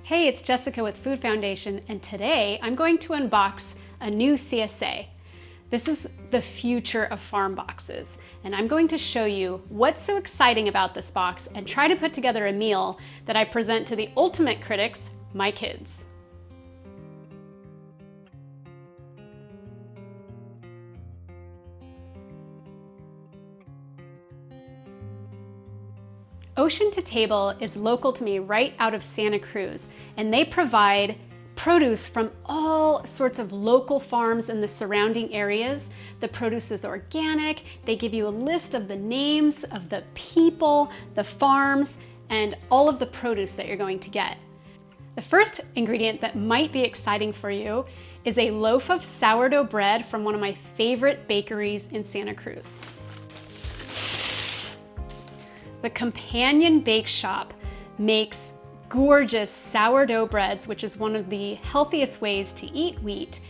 Hey, it's Jessica with Food Foundation, and today I'm going to unbox a new CSA. This is the future of farm boxes, and I'm going to show you what's so exciting about this box and try to put together a meal that I present to the ultimate critics, my kids. Ocean2Table is local to me right out of Santa Cruz, and they provide produce from all sorts of local farms in the surrounding areas. The produce is organic. They give you a list of the names of the people, the farms, and all of the produce that you're going to get. The first ingredient that might be exciting for you is a loaf of sourdough bread from one of my favorite bakeries in Santa Cruz. The Companion Bake Shop makes gorgeous sourdough breads, which is one of the healthiest ways to eat wheat.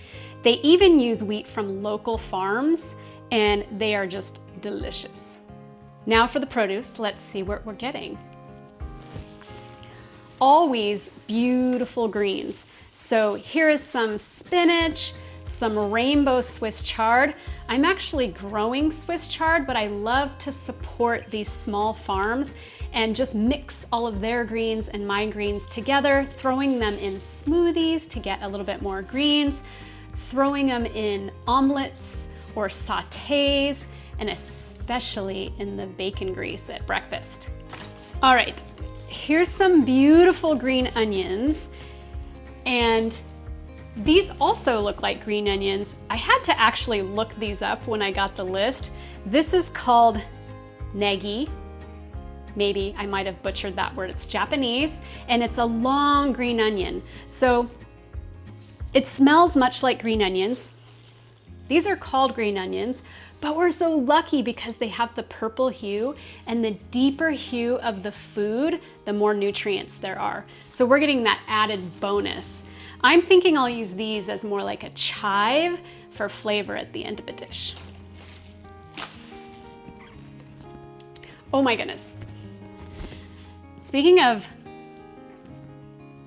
They even use wheat from local farms, and they are just delicious. Now for the produce, let's see what we're getting. Always beautiful greens. So here is some spinach, some rainbow Swiss chard. I'm actually growing Swiss chard, but I love to support these small farms and just mix all of their greens and my greens together, throwing them in smoothies to get a little bit more greens, throwing them in omelets or sautés, and especially in the bacon grease at breakfast. All right, here's some beautiful green onions, and these also look like green onions. I had to actually look these up when I got the list. This is called Negi. Maybe I might have butchered that word. It's Japanese, and it's a long green onion. So it smells much like green onions. These are called green onions, but we're so lucky because they have the purple hue, and the deeper hue of the food, the more nutrients there are. So we're getting that added bonus. I'm thinking I'll use these as more like a chive for flavor at the end of a dish. Oh my goodness. Speaking of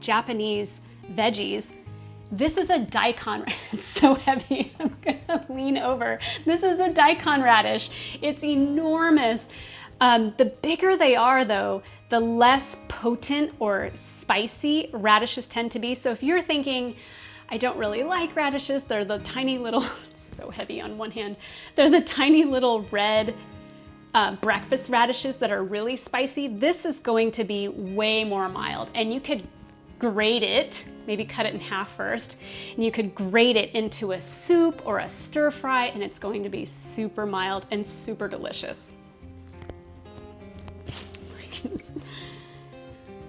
Japanese veggies, this is a daikon. It's so heavy, I'm gonna lean over. This is a daikon radish. It's enormous. The bigger they are though, the less potent or spicy radishes tend to be. So if you're thinking, I don't really like radishes, they're the tiny little, it's so heavy on one hand, they're the tiny little red breakfast radishes that are really spicy, this is going to be way more mild. And you could grate it, maybe cut it in half first, and you could grate it into a soup or a stir fry, and it's going to be super mild and super delicious.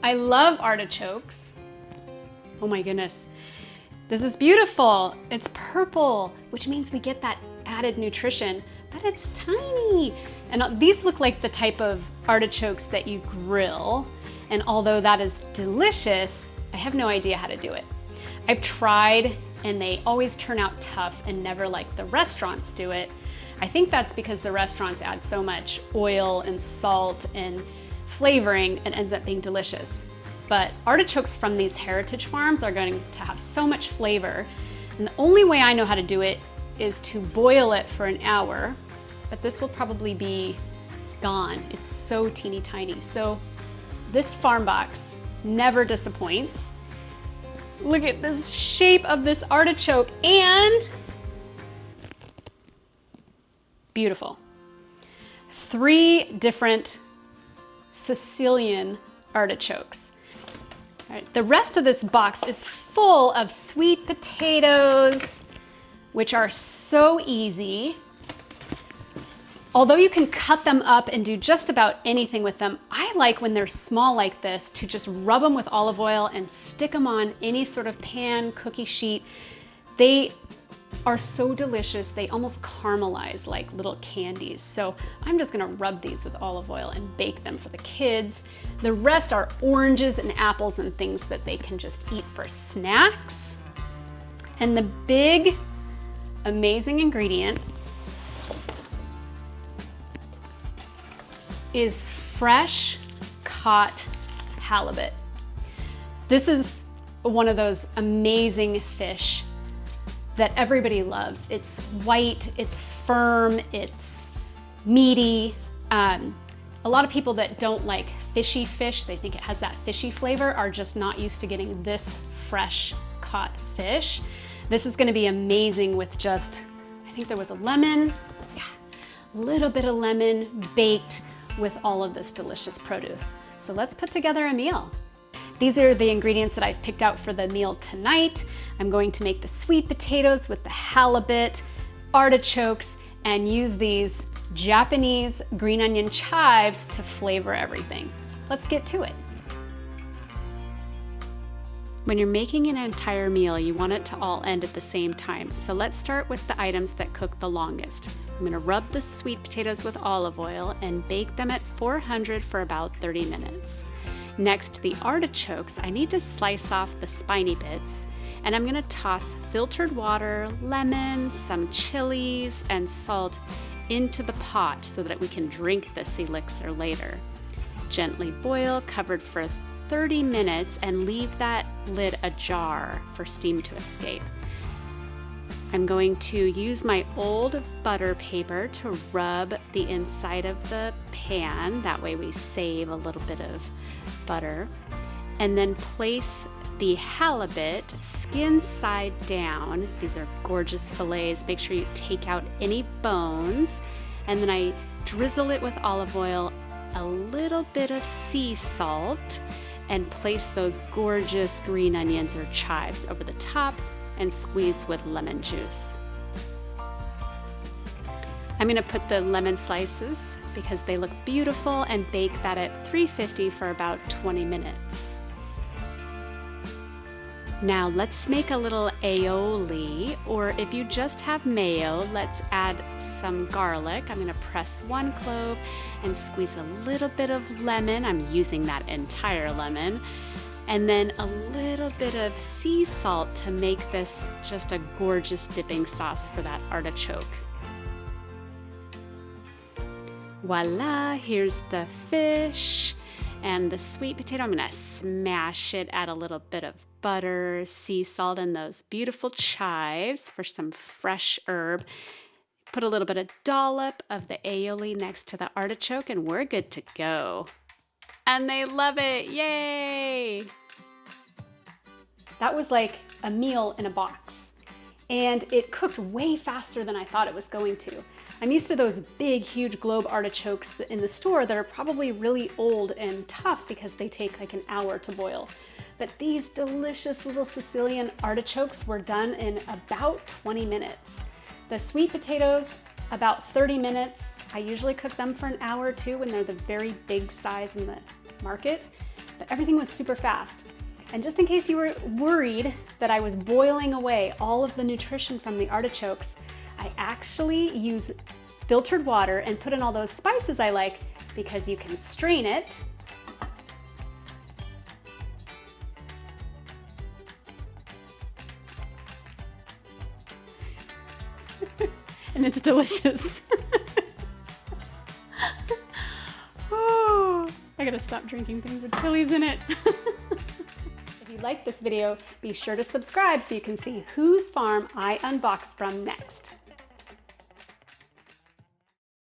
I love artichokes. Oh my goodness. This is beautiful. It's purple, which means we get that added nutrition, but it's tiny. And these look like the type of artichokes that you grill. And although that is delicious, I have no idea how to do it. I've tried, and they always turn out tough and never like the restaurants do it. I think that's because the restaurants add so much oil and salt and flavoring, and ends up being delicious. But artichokes from these heritage farms are going to have so much flavor, and the only way I know how to do it is to boil it for an hour, but this will probably be gone. It's so teeny tiny. So this farm box never disappoints. Look at this shape of this artichoke, and beautiful. 3 different Sicilian artichokes. All right, the rest of this box is full of sweet potatoes, which are so easy. Although you can cut them up and do just about anything with them, I like when they're small like this to just rub them with olive oil and stick them on any sort of pan, cookie sheet. They are so delicious, they almost caramelize like little candies. So I'm just gonna rub these with olive oil and bake them for the kids. The rest are oranges and apples and things that they can just eat for snacks. And the big, amazing ingredient is fresh caught halibut. This is one of those amazing fish that everybody loves. It's white, it's firm, it's meaty. A lot of people that don't like fishy fish, they think it has that fishy flavor, are just not used to getting this fresh caught fish. This is gonna be amazing with just, I think there was a lemon, a little bit of lemon baked with all of this delicious produce. So let's put together a meal. These are the ingredients that I've picked out for the meal tonight. I'm going to make the sweet potatoes with the halibut, artichokes, and use these Japanese green onion chives to flavor everything. Let's get to it. When you're making an entire meal, you want it to all end at the same time. So let's start with the items that cook the longest. I'm gonna rub the sweet potatoes with olive oil and bake them at 400 for about 30 minutes. Next, the artichokes, I need to slice off the spiny bits, and I'm gonna toss filtered water, lemon, some chilies, and salt into the pot so that we can drink this elixir later. Gently boil, covered for 30 minutes, and leave that lid ajar for steam to escape. I'm going to use my old butter paper to rub the inside of the pan. That way we save a little bit of butter. And then place the halibut skin side down. These are gorgeous fillets. Make sure you take out any bones. And then I drizzle it with olive oil, a little bit of sea salt, and place those gorgeous green onions or chives over the top and squeeze with lemon juice. I'm gonna put the lemon slices because they look beautiful and bake that at 350 for about 20 minutes. Now let's make a little aioli, or if you just have mayo, let's add some garlic. I'm gonna press 1 clove and squeeze a little bit of lemon. I'm using that entire lemon. And then a little bit of sea salt to make this just a gorgeous dipping sauce for that artichoke. Voila, here's the fish and the sweet potato. I'm gonna smash it, add a little bit of butter, sea salt, and those beautiful chives for some fresh herb. Put a little bit of dollop of the aioli next to the artichoke, and we're good to go. And they love it, yay! That was like a meal in a box. And it cooked way faster than I thought it was going to. I'm used to those big, huge globe artichokes in the store that are probably really old and tough because they take like an hour to boil. But these delicious little Sicilian artichokes were done in about 20 minutes. The sweet potatoes, about 30 minutes. I usually cook them for an hour or two when they're the very big size in the market, but everything was super fast. And just in case you were worried that I was boiling away all of the nutrition from the artichokes, I actually use filtered water and put in all those spices I like because you can strain it. And it's delicious. Oh, I gotta stop drinking things with chilies in it. If you like this video, be sure to subscribe so you can see whose farm I unbox from next.